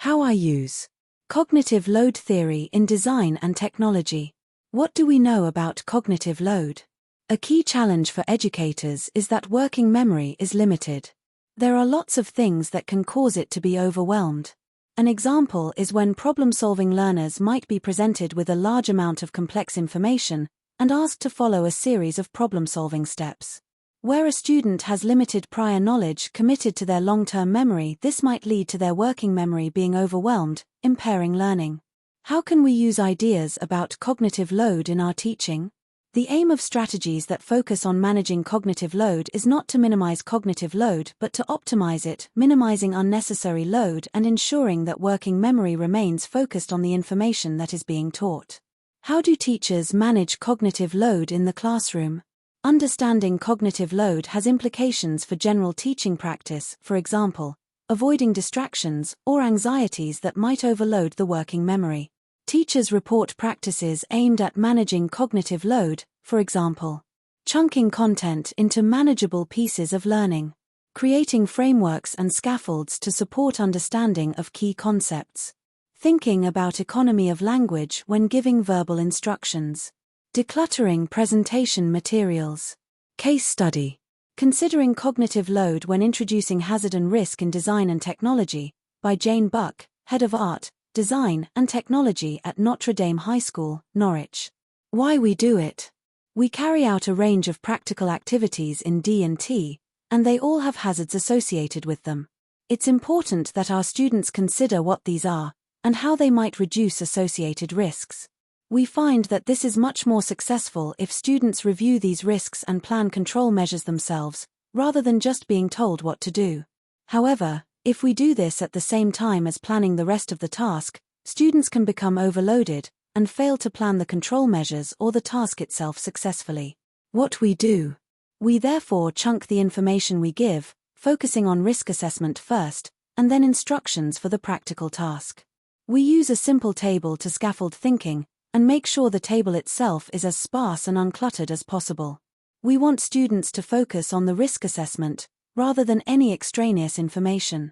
How I use cognitive load theory in design and technology. What do we know about cognitive load? A key challenge for educators is that working memory is limited. There are lots of things that can cause it to be overwhelmed. An example is when problem-solving learners might be presented with a large amount of complex information and asked to follow a series of problem-solving steps. Where a student has limited prior knowledge committed to their long-term memory, this might lead to their working memory being overwhelmed, impairing learning. How can we use ideas about cognitive load in our teaching? The aim of strategies that focus on managing cognitive load is not to minimize cognitive load but to optimize it, minimizing unnecessary load and ensuring that working memory remains focused on the information that is being taught. How do teachers manage cognitive load in the classroom? Understanding cognitive load has implications for general teaching practice, for example, avoiding distractions or anxieties that might overload the working memory. Teachers report practices aimed at managing cognitive load, for example, chunking content into manageable pieces of learning, creating frameworks and scaffolds to support understanding of key concepts, thinking about economy of language when giving verbal instructions, decluttering presentation materials. Case study. Considering cognitive load when introducing hazard and risk in design and technology, by Jane Buck, Head of Art, Design and Technology at Notre High School, Norwich. Why we do it. We carry out a range of practical activities in D&T, and they all have hazards associated with them. It's important that our students consider what these are, and how they might reduce associated risks. We find that this is much more successful if students review these risks and plan control measures themselves, rather than just being told what to do. However, if we do this at the same time as planning the rest of the task, students can become overloaded and fail to plan the control measures or the task itself successfully. What we do. We therefore chunk the information we give, focusing on risk assessment first, and then instructions for the practical task. We use a simple table to scaffold thinking, and make sure the table itself is as sparse and uncluttered as possible. We want students to focus on the risk assessment, rather than any extraneous information.